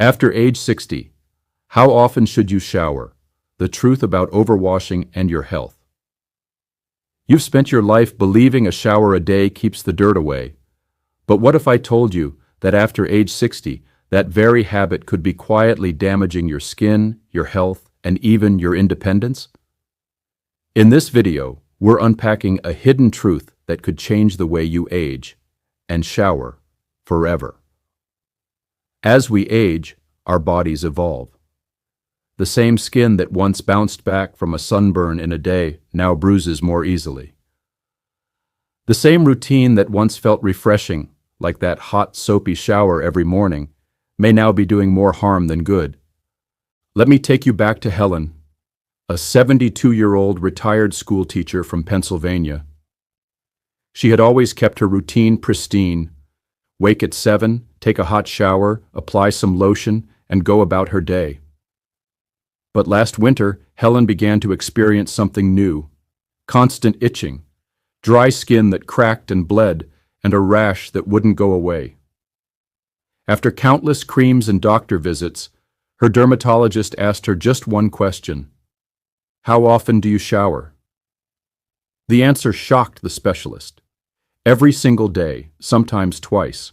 After age 60, how often should you shower? The truth about overwashing and your health. You've spent your life believing a shower a day keeps the dirt away. But what if I told you that after age 60, that very habit could be quietly damaging your skin, your health, and even your independence? In this video, we're unpacking a hidden truth that could change the way you age and shower forever. As we age, our bodies evolve. The same skin that once bounced back from a sunburn in a day now bruises more easily. The same routine that once felt refreshing, like that hot, soapy shower every morning, may now be doing more harm than good. Let me take you back to Helen, a 72-year-old retired school teacher from Pennsylvania. She had always kept her routine pristine. Wake at 7, take a hot shower, apply some lotion, and go about her day. But last winter, Helen began to experience something new: constant itching, dry skin that cracked and bled, and a rash that wouldn't go away. After countless creams and doctor visits, her dermatologist asked her just one question: how often do you shower? The answer shocked the specialist. Every single day, sometimes twice.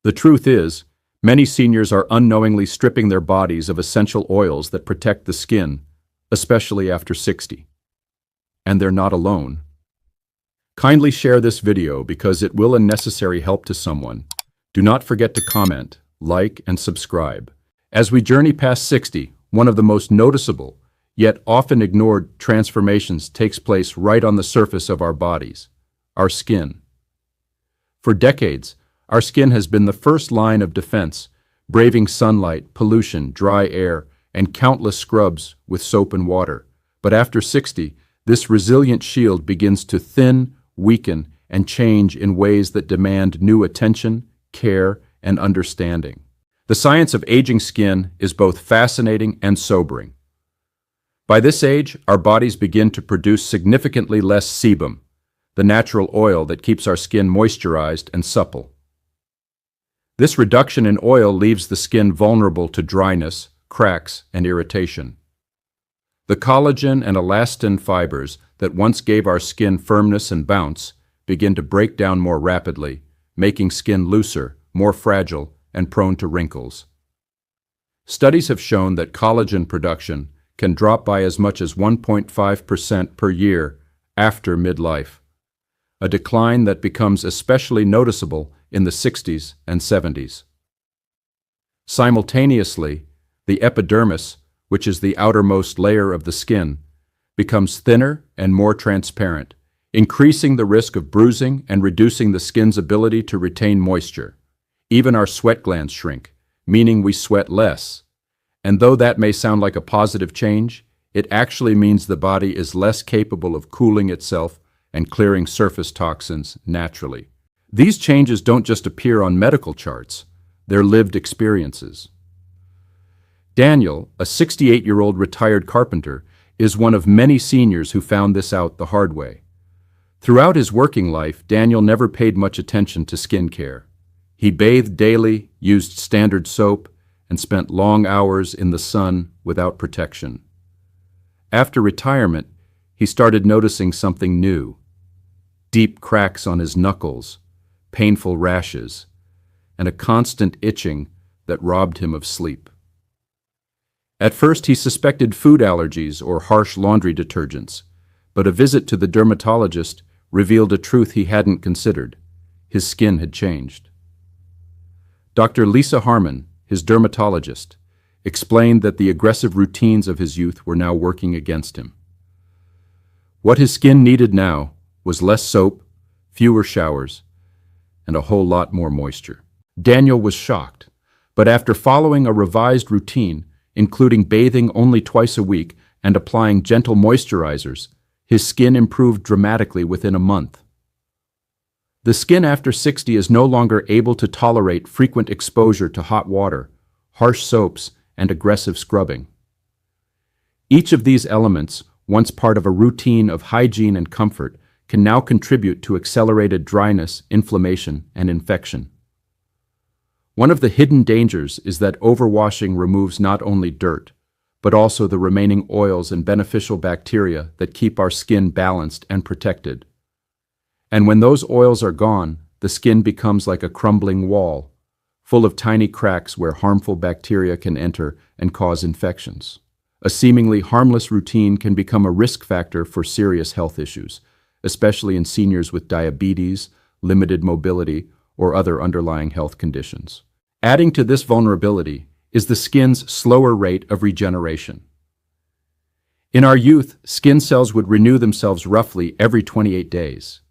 The truth is, many seniors are unknowingly stripping their bodies of essential oils that protect the skin, especially after 60. And they're not alone. Kindly share this video because it will unnecessary help to someone. Do not forget to comment, like, and subscribe. As we journey past 60, one of the most noticeable, yet often ignored transformations takes place right on the surface of our bodies, our skin. For decades, our skin has been the first line of defense, braving sunlight, pollution, dry air, and countless scrubs with soap and water. But after 60, this resilient shield begins to thin, weaken, and change in ways that demand new attention, care, and understanding. The science of aging skin is both fascinating and sobering. By this age, our bodies begin to produce significantly less sebum, the natural oil that keeps our skin moisturized and supple. This reduction in oil leaves the skin vulnerable to dryness, cracks, and irritation. The collagen and elastin fibers that once gave our skin firmness and bounce begin to break down more rapidly, making skin looser, more fragile, and prone to wrinkles. Studies have shown that collagen production can drop by as much as 1.5% per year after midlife, a decline that becomes especially noticeable in the 60s and 70s. Simultaneously, the epidermis, which is the outermost layer of the skin, becomes thinner and more transparent, increasing the risk of bruising and reducing the skin's ability to retain moisture. Even our sweat glands shrink, meaning we sweat less. And though that may sound like a positive change, it actually means the body is less capable of cooling itself and clearing surface toxins naturally. These changes don't just appear on medical charts, they're lived experiences. Daniel, a 68-year-old retired carpenter, is one of many seniors who found this out the hard way. Throughout his working life, Daniel never paid much attention to skin care. He bathed daily, used standard soap, and spent long hours in the sun without protection. After retirement, he started noticing something new: deep cracks on his knuckles, painful rashes, and a constant itching that robbed him of sleep. At first, he suspected food allergies or harsh laundry detergents, but a visit to the dermatologist revealed a truth he hadn't considered: his skin had changed. Dr. Lisa Harmon, his dermatologist, explained that the aggressive routines of his youth were now working against him. What his skin needed now was less soap, fewer showers, and a whole lot more moisture. Daniel was shocked, but after following a revised routine, including bathing only twice a week and applying gentle moisturizers, his skin improved dramatically within a month. The skin after 60 is no longer able to tolerate frequent exposure to hot water, harsh soaps, and aggressive scrubbing. Each of these elements, once part of a routine of hygiene and comfort, can now contribute to accelerated dryness, inflammation, and infection. One of the hidden dangers is that overwashing removes not only dirt, but also the remaining oils and beneficial bacteria that keep our skin balanced and protected. And when those oils are gone, the skin becomes like a crumbling wall, full of tiny cracks where harmful bacteria can enter and cause infections. A seemingly harmless routine can become a risk factor for serious health issues, especially in seniors with diabetes, limited mobility, or other underlying health conditions. Adding to this vulnerability is the skin's slower rate of regeneration. In our youth, skin cells would renew themselves roughly every 28 days.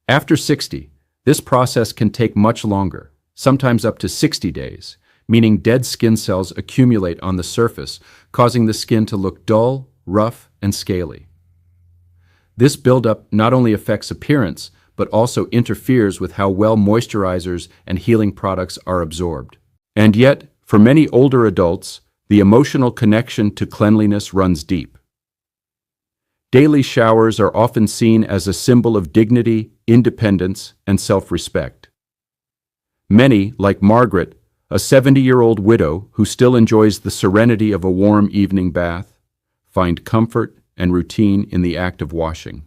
After 60, this process can take much longer, sometimes up to 60 days, meaning dead skin cells accumulate on the surface, causing the skin to look dull, rough, and scaly. This buildup not only affects appearance, but also interferes with how well moisturizers and healing products are absorbed. And yet, for many older adults, the emotional connection to cleanliness runs deep. Daily showers are often seen as a symbol of dignity, independence, and self-respect. Many, like Margaret, a 70-year-old widow who still enjoys the serenity of a warm evening bath, find comfort and routine in the act of washing.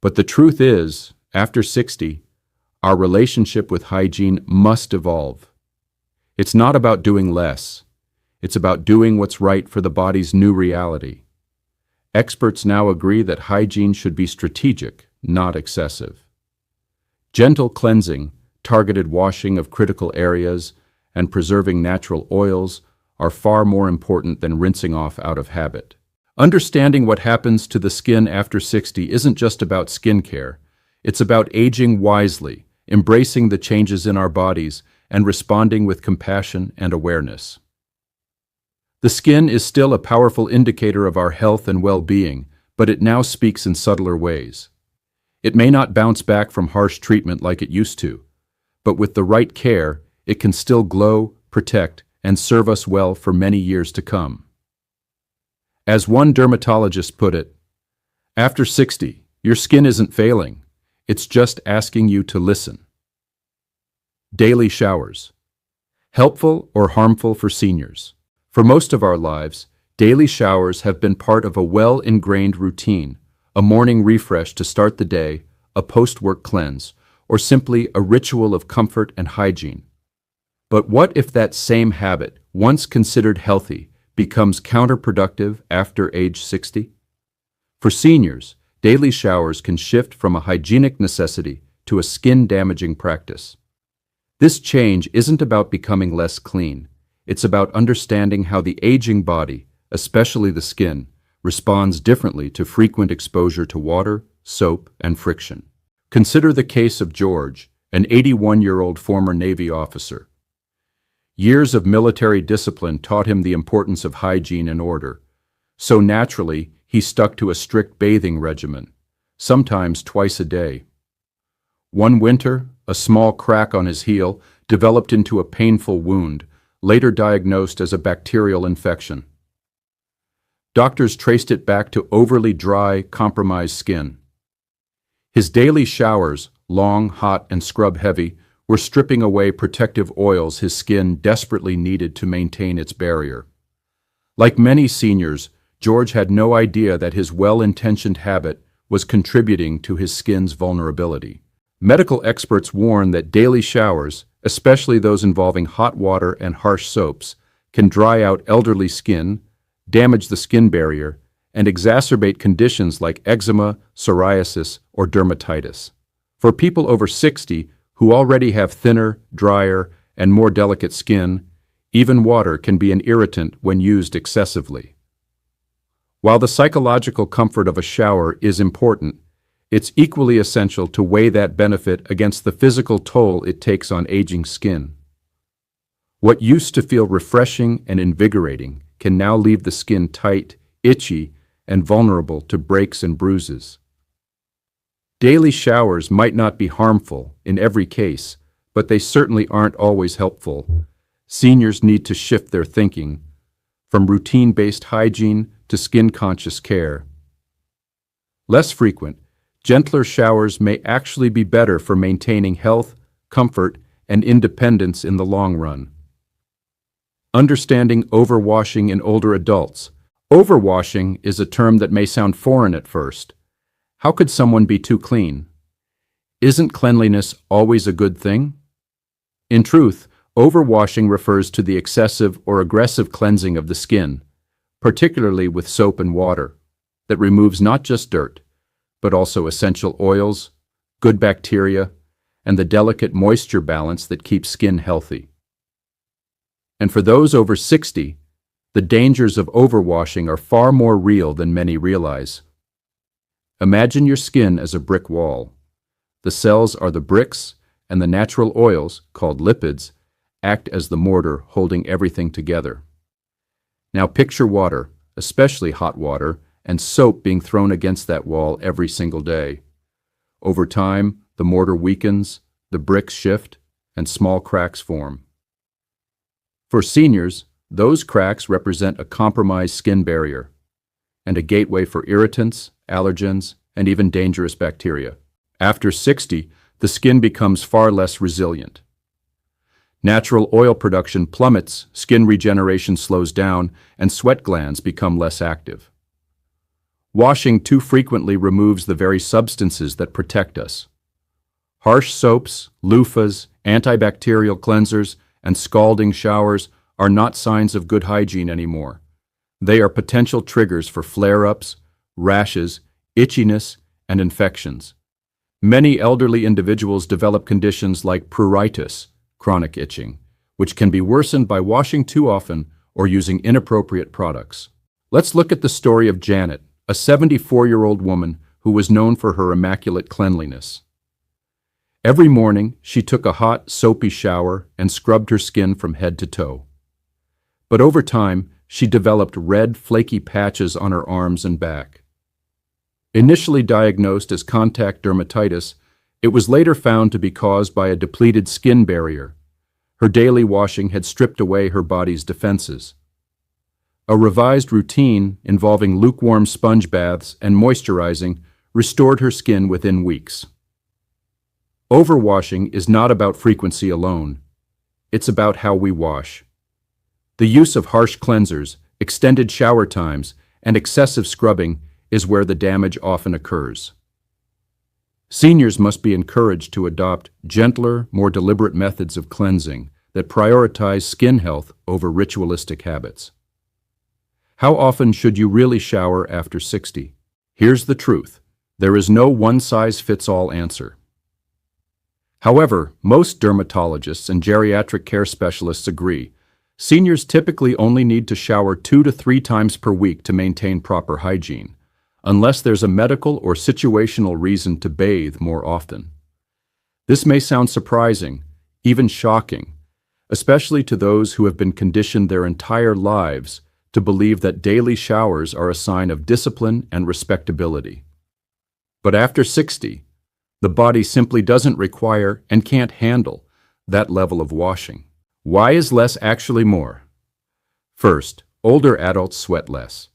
But the truth is, after 60, our relationship with hygiene must evolve. It's not about doing less. It's about doing what's right for the body's new reality. Experts now agree that hygiene should be strategic, not excessive. Gentle cleansing, targeted washing of critical areas, and preserving natural oils are far more important than rinsing off out of habit. Understanding what happens to the skin after 60 isn't just about skincare. It's about aging wisely, embracing the changes in our bodies, and responding with compassion and awareness. The skin is still a powerful indicator of our health and well-being, but it now speaks in subtler ways. It may not bounce back from harsh treatment like it used to, but with the right care, it can still glow, protect, and serve us well for many years to come. As one dermatologist put it, after 60, your skin isn't failing, it's just asking you to listen. Daily showers. Helpful or harmful for seniors? For most of our lives, daily showers have been part of a well-ingrained routine, a morning refresh to start the day, a post-work cleanse, or simply a ritual of comfort and hygiene. But what if that same habit, once considered healthy, becomes counterproductive after age 60? For seniors, daily showers can shift from a hygienic necessity to a skin-damaging practice. This change isn't about becoming less clean. It's about understanding how the aging body, especially the skin, responds differently to frequent exposure to water, soap, and friction. Consider the case of George, an 81-year-old former Navy officer. Years of military discipline taught him the importance of hygiene and order. So naturally, he stuck to a strict bathing regimen, sometimes twice a day. One winter, a small crack on his heel developed into a painful wound, later diagnosed as a bacterial infection. Doctors traced it back to overly dry, compromised skin. His daily showers, long, hot, and scrub-heavy, were stripping away protective oils his skin desperately needed to maintain its barrier. Like many seniors, George had no idea that his well-intentioned habit was contributing to his skin's vulnerability. Medical experts warn that daily showers, especially those involving hot water and harsh soaps, can dry out elderly skin, damage the skin barrier, and exacerbate conditions like eczema, psoriasis, or dermatitis. For people over 60 who already have thinner, drier, and more delicate skin, even water can be an irritant when used excessively. While the psychological comfort of a shower is important, it's equally essential to weigh that benefit against the physical toll it takes on aging skin. What used to feel refreshing and invigorating can now leave the skin tight, itchy, and vulnerable to breaks and bruises. Daily showers might not be harmful in every case, but they certainly aren't always helpful. Seniors need to shift their thinking from routine-based hygiene to skin-conscious care. Less frequent, gentler showers may actually be better for maintaining health, comfort, and independence in the long run. Understanding overwashing in older adults. Overwashing is a term that may sound foreign at first. How could someone be too clean? Isn't cleanliness always a good thing? In truth, overwashing refers to the excessive or aggressive cleansing of the skin, particularly with soap and water, that removes not just dirt, but also essential oils, good bacteria, and the delicate moisture balance that keeps skin healthy. And for those over 60, the dangers of overwashing are far more real than many realize. Imagine your skin as a brick wall. The cells are the bricks, and the natural oils, called lipids, act as the mortar holding everything together. Now picture water, especially hot water, and soap being thrown against that wall every single day. Over time, the mortar weakens, the bricks shift, and small cracks form. For seniors, those cracks represent a compromised skin barrier and a gateway for irritants, allergens, and even dangerous bacteria. After 60, the skin becomes far less resilient. Natural oil production plummets, skin regeneration slows down, and sweat glands become less active. Washing too frequently removes the very substances that protect us. Harsh soaps, loofahs, antibacterial cleansers, and scalding showers are not signs of good hygiene anymore. They are potential triggers for flare-ups, rashes, itchiness, and infections. Many elderly individuals develop conditions like pruritus, chronic itching, which can be worsened by washing too often or using inappropriate products. Let's look at the story of Janet, a 74-year-old woman who was known for her immaculate cleanliness. Every morning, she took a hot, soapy shower and scrubbed her skin from head to toe. But over time, she developed red, flaky patches on her arms and back. Initially diagnosed as contact dermatitis, it was later found to be caused by a depleted skin barrier. Her daily washing had stripped away her body's defenses. A revised routine involving lukewarm sponge baths and moisturizing restored her skin within weeks. Overwashing is not about frequency alone. It's about how we wash. The use of harsh cleansers, extended shower times, and excessive scrubbing is where the damage often occurs. Seniors must be encouraged to adopt gentler, more deliberate methods of cleansing that prioritize skin health over ritualistic habits. How often should you really shower after 60? Here's the truth. There is no one-size-fits-all answer. However, most dermatologists and geriatric care specialists agree seniors typically only need to shower 2 to 3 times per week to maintain proper hygiene, unless there's a medical or situational reason to bathe more often. This may sound surprising, even shocking, especially to those who have been conditioned their entire lives to believe that daily showers are a sign of discipline and respectability. But after 60, the body simply doesn't require and can't handle that level of washing. Why is less actually more? First, older adults sweat less.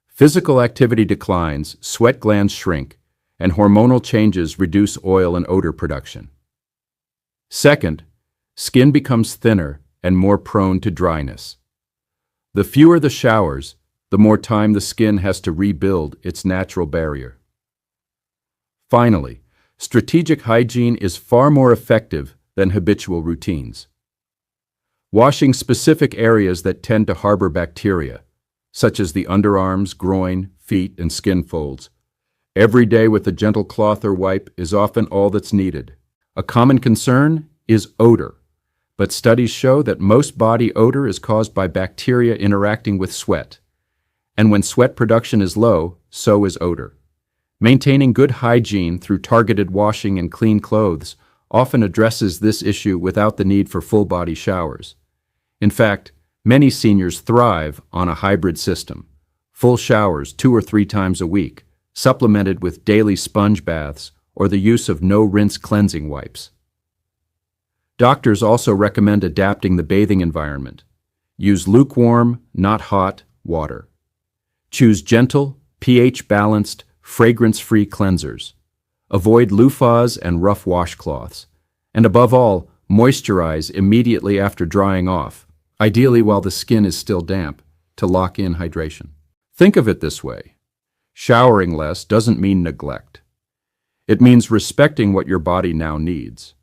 Physical activity declines, sweat glands shrink, and hormonal changes reduce oil and odor production. Second, skin becomes thinner and more prone to dryness. The fewer the showers, the more time the skin has to rebuild its natural barrier. Finally, strategic hygiene is far more effective than habitual routines. Washing specific areas that tend to harbor bacteria, such as the underarms, groin, feet, and skin folds, every day with a gentle cloth or wipe is often all that's needed. A common concern is odor, but studies show that most body odor is caused by bacteria interacting with sweat, and when sweat production is low, so is odor. Maintaining good hygiene through targeted washing and clean clothes often addresses this issue without the need for full-body showers. In fact, many seniors thrive on a hybrid system, full showers 2 or 3 times a week, supplemented with daily sponge baths or the use of no-rinse cleansing wipes. Doctors also recommend adapting the bathing environment. Use lukewarm, not hot, water. Choose gentle, pH-balanced, fragrance-free cleansers. Avoid loofahs and rough washcloths. And above all, Moisturize immediately after drying off, ideally while the skin is still damp, to lock in hydration. Think of it this way. Showering less doesn't mean neglect. It means respecting what your body now needs.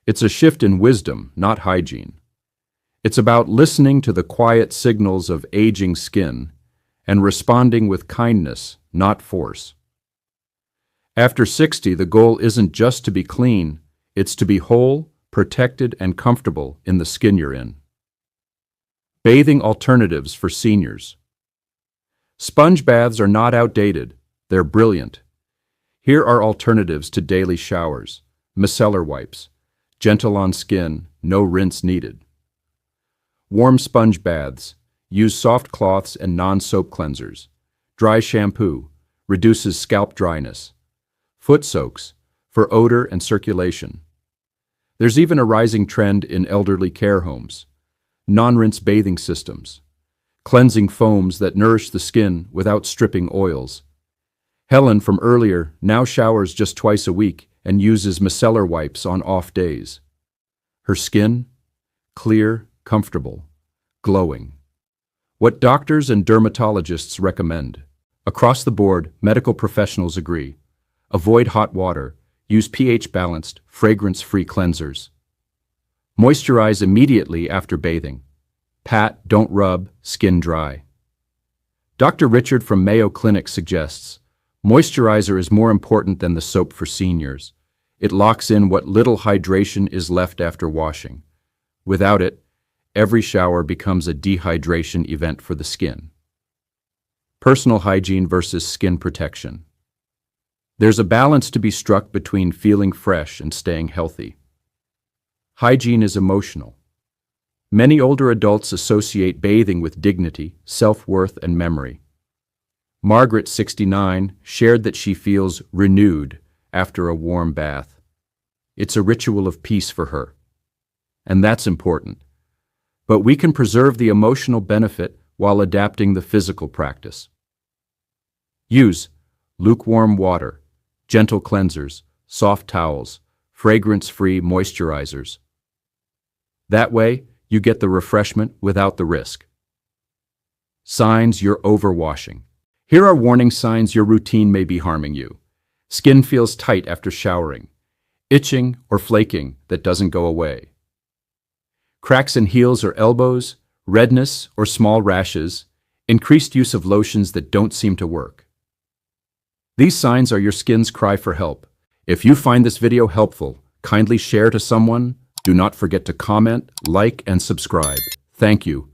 It's a shift in wisdom, not hygiene. It's about listening to the quiet signals of aging skin and responding with kindness, not force. After 60, the goal isn't just to be clean, it's to be whole, protected, and comfortable in the skin you're in. Bathing alternatives for seniors. Sponge baths are not outdated, they're brilliant. Here are alternatives to daily showers: micellar wipes, gentle on skin, no rinse needed. Warm sponge baths, use soft cloths and non-soap cleansers. Dry shampoo, reduces scalp dryness. Foot soaks, for odor and circulation. There's even a rising trend in elderly care homes. Non-rinse bathing systems, cleansing foams that nourish the skin without stripping oils. Helen from earlier now showers just twice a week and uses micellar wipes on off days. Her skin? Clear, comfortable, glowing. What doctors and dermatologists recommend. Across the board, medical professionals agree. Avoid hot water. Use pH-balanced, fragrance-free cleansers. Moisturize immediately after bathing. Pat, don't rub, skin dry. Dr. Richard from Mayo Clinic suggests, moisturizer is more important than the soap for seniors. It locks in what little hydration is left after washing. Without it, every shower becomes a dehydration event for the skin. Personal hygiene versus skin protection. There's a balance to be struck between feeling fresh and staying healthy. Hygiene is emotional. Many older adults associate bathing with dignity, self-worth, and memory. Margaret, 69, shared that she feels renewed after a warm bath. It's a ritual of peace for her. And that's important. But we can preserve the emotional benefit while adapting the physical practice. Use lukewarm water, gentle cleansers, soft towels, fragrance-free moisturizers. That way, you get the refreshment without the risk. Signs you're overwashing. Here are warning signs your routine may be harming you. Skin feels tight after showering. Itching or flaking that doesn't go away. Cracks in heels or elbows, redness or small rashes, increased use of lotions that don't seem to work. These signs are your skin's cry for help. If you find this video helpful, kindly share to someone. Do not forget to comment, like, and subscribe. Thank you.